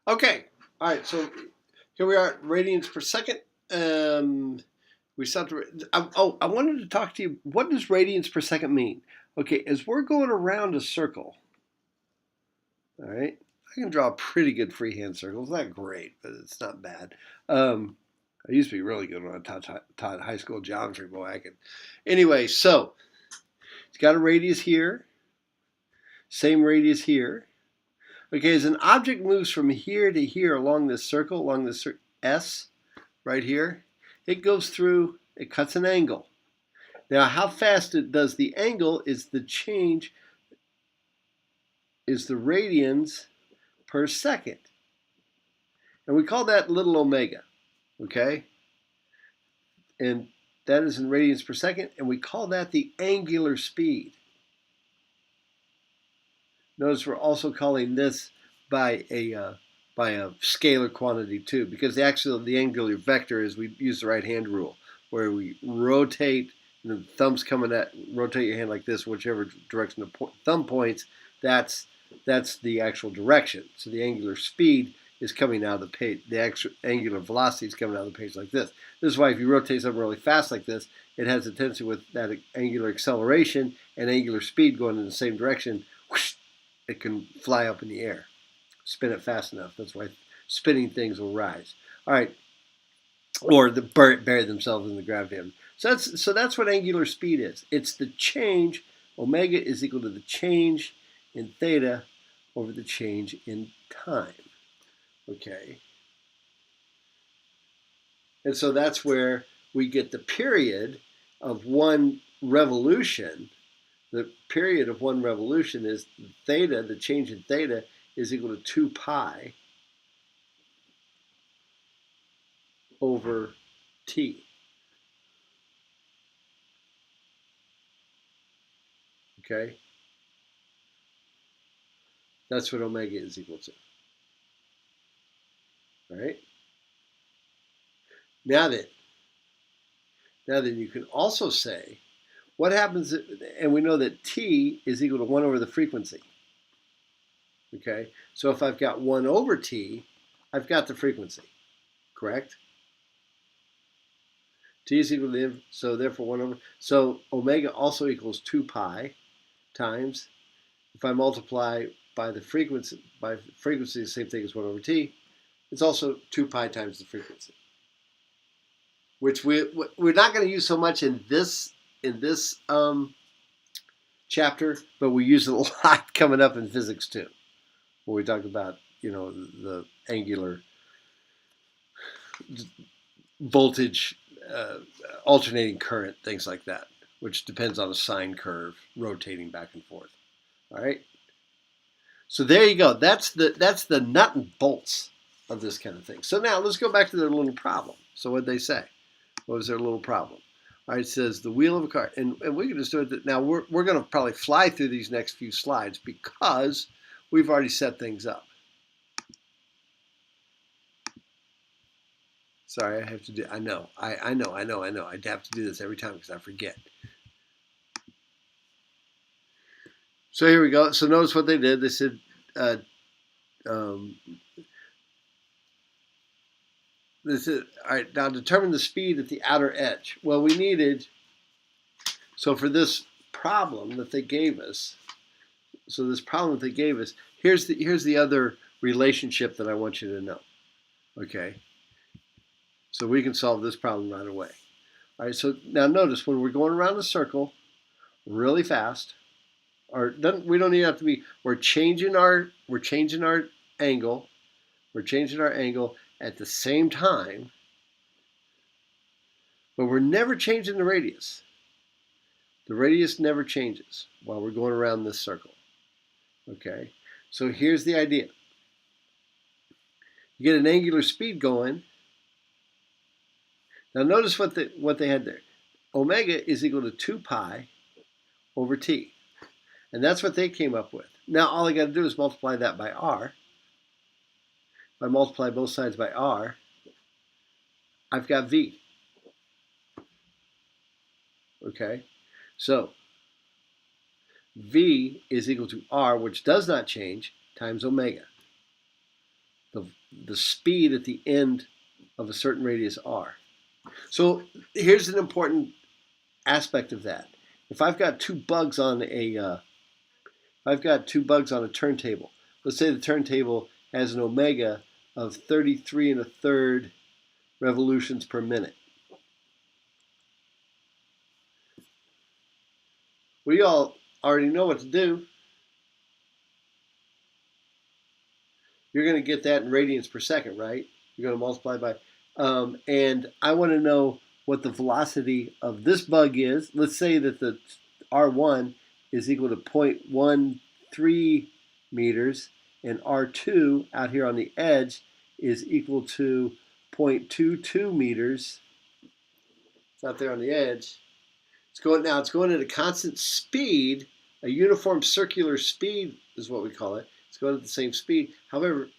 Okay, all right, so here we are at radians per second. We stopped. I wanted to talk to you. What does radians per second mean? Okay, as we're going around a circle, all right, I can draw a pretty good freehand circle. It's not great, but it's not bad. I used to be really good when I taught high school geometry. Boy, I could. Anyway, so it's got a radius here, same radius here. Okay, as an object moves from here to here along this circle, along this S right here, it goes through, it cuts an angle. Now, how fast it does the angle is the change, is the radians per second. And we call that little omega, okay? And that is in radians per second, and we call that the angular speed. Notice we're also calling this by a scalar quantity too, because the angular vector is, we use the right hand rule, where we rotate, and the thumb's coming at, rotate your hand like this, whichever direction the thumb points, that's the actual direction. So the angular speed is coming out of the page, the actual angular velocity is coming out of the page like this. This is why if you rotate something really fast like this, it has a tendency with that angular acceleration and angular speed going in the same direction, whoosh, it can fly up in the air. Spin it fast enough. That's why spinning things will rise. All right, or bury themselves in the gravity. So that's what angular speed is. It's the change. Omega is equal to the change in theta over the change in time. Okay, and so that's where we get the period of one revolution. The period of one revolution is theta. The change in theta is equal to 2 pi over t. Okay? That's what omega is equal to. All right? Now then you can also say, what happens, and we know that t is equal to 1 over the frequency. Okay? So if I've got 1 over t, I've got the frequency. Correct? T is equal to, so therefore 1 over, so omega also equals 2 pi times, if I multiply by the frequency, the same thing as 1 over t, it's also 2 pi times the frequency, which we're not going to use so much in this chapter, but we use it a lot coming up in physics too, when we talk about, the angular voltage, alternating current, things like that, which depends on a sine curve rotating back and forth. All right. So there you go. That's the nut and bolts of this kind of thing. So now let's go back to their little problem. So what did they say? What was their little problem? All right, it says the wheel of a car, and we can just do it. Now we're going to probably fly through these next few slides because we've already set things up. Sorry, I have to do. I know. I'd have to do this every time because I forget. So here we go. So notice what they did. They said, this is, all right, now determine the speed at the outer edge. Well, we needed, so for this problem that they gave us, here's the other relationship that I want you to know. Okay, so we can solve this problem right away. All right, so now notice when we're going around a circle really fast, or we don't even have to be, we're changing our angle. We're changing our angle at the same time, but we're never changing the radius. The radius never changes while we're going around this circle. Okay, so here's the idea. You get an angular speed going. Now notice what they had there. Omega is equal to 2 pi over t. And that's what they came up with. Now all I got to do is multiply that by r. If I multiply both sides by r, I've got v. Okay, so v is equal to r, which does not change, times omega. the, the speed at the end of a certain radius r. So here's an important aspect of that. If I've got two bugs on a turntable, let's say the turntable has an omega of 33 1/3 revolutions per minute. We all already know what to do. You're going to get that in radians per second, right? You're going to multiply by, and I want to know what the velocity of this bug is. Let's say that the R1 is equal to 0.13 meters, and R2 out here on the edge is equal to 0.22 meters. It's out there on the edge. It's going at a constant speed, a uniform circular speed is what we call it. It's going at the same speed. However,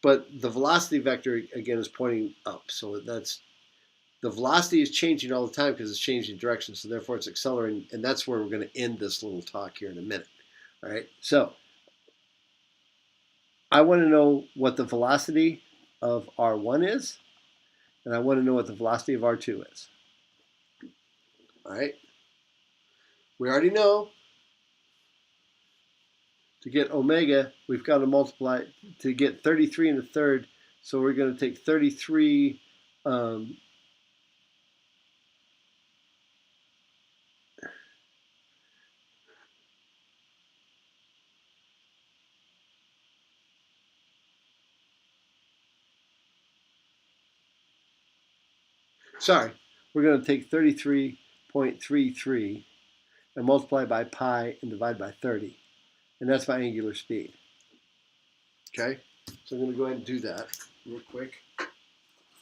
but the velocity vector again is pointing up. So that's the velocity is changing all the time because it's changing direction. So therefore it's accelerating, and that's where we're going to end this little talk here in a minute. All right. So I want to know what the velocity of R1 is, and I want to know what the velocity of R2 is. All right. We already know to get omega, we've got to multiply to get 33 1/3. So we're going to take 33. Sorry, we're going to take 33.33 and multiply by pi and divide by 30. And that's my angular speed. Okay, so I'm going to go ahead and do that real quick.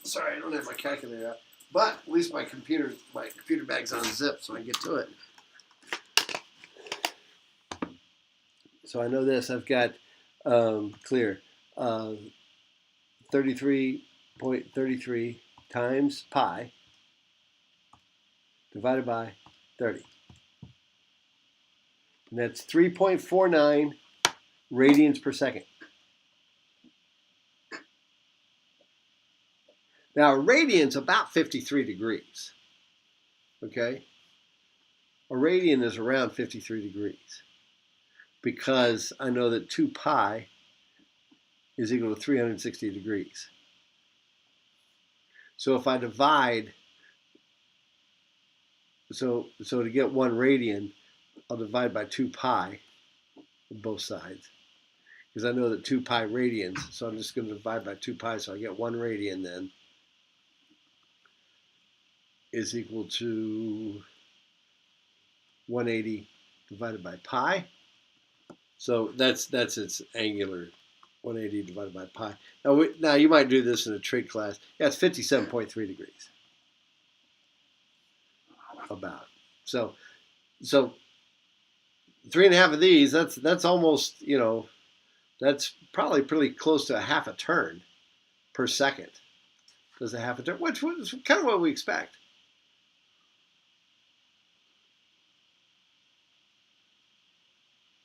Sorry, I don't have my calculator out, but at least my computer bag's on zip, so I can get to it. So I know this. I've got clear 33.33 times pi divided by 30. And that's 3.49 radians per second. Now, a radian's about 53 degrees. Okay? A radian is around 53 degrees because I know that 2 pi is equal to 360 degrees. So if I divide, so to get 1 radian, I'll divide by 2 pi on both sides because I know that 2 pi radians, so I'm just going to divide by 2 pi, so I get 1 radian then is equal to 180 divided by pi. So that's its angular, 180 divided by pi. Now you might do this in a trig class. Yeah, it's 57.3 degrees. About. So 3.5 of these, that's almost, that's probably pretty close to a half a turn per second. Does a half a turn, which is kind of what we expect.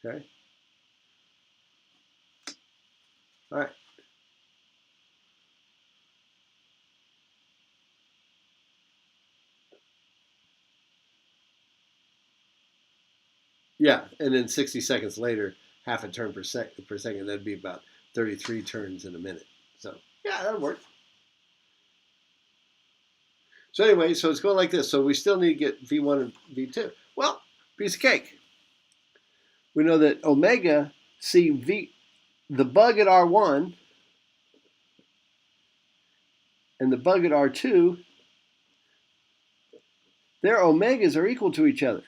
Okay. All right. Yeah, and then 60 seconds later, half a turn per second, that'd be about 33 turns in a minute. So yeah, that'll work. So anyway, so it's going like this. So we still need to get V1 and V2. Well, piece of cake. We know that omega CV, the bug at R1 and the bug at R2, their omegas are equal to each other.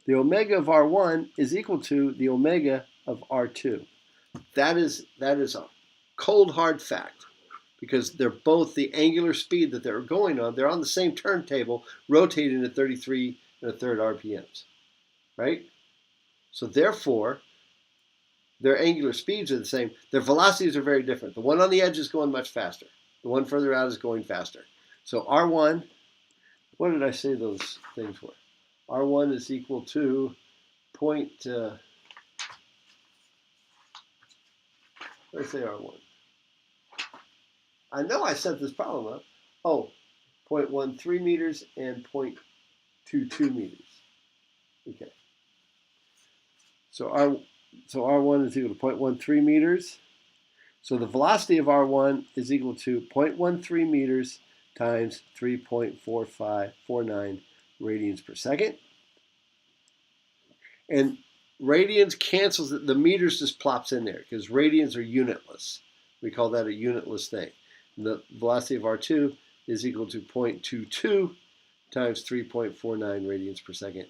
The omega of R1 is equal to the omega of R2. That is a cold hard fact because they're both the angular speed that they're going on. They're on the same turntable, rotating at 33 1/3 RPMs, right? So therefore, their angular speeds are the same. Their velocities are very different. The one on the edge is going much faster. The one further out is going faster. So R1, what did I say those things were? R1 is equal to Let's say R1. I know I set this problem up. Oh, 0.13 meters and 0.22 meters. Okay. So R1 is equal to 0.13 meters. So the velocity of R1 is equal to 0.13 meters times 3.4549 radians per second. And radians cancels it. The meters just plops in there because radians are unitless. We call that a unitless thing. And the velocity of R2 is equal to 0.22 times 3.49 radians per second.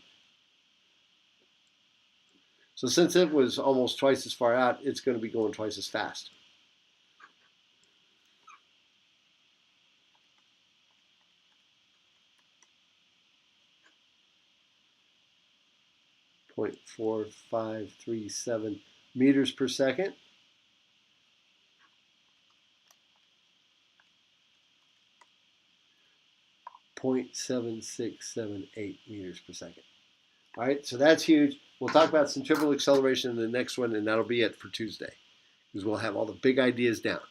So since it was almost twice as far out, it's going to be going twice as fast. .4537 meters per second. .7678 meters per second. All right, so that's huge. We'll talk about centrifugal acceleration in the next one, and that'll be it for Tuesday, because we'll have all the big ideas down.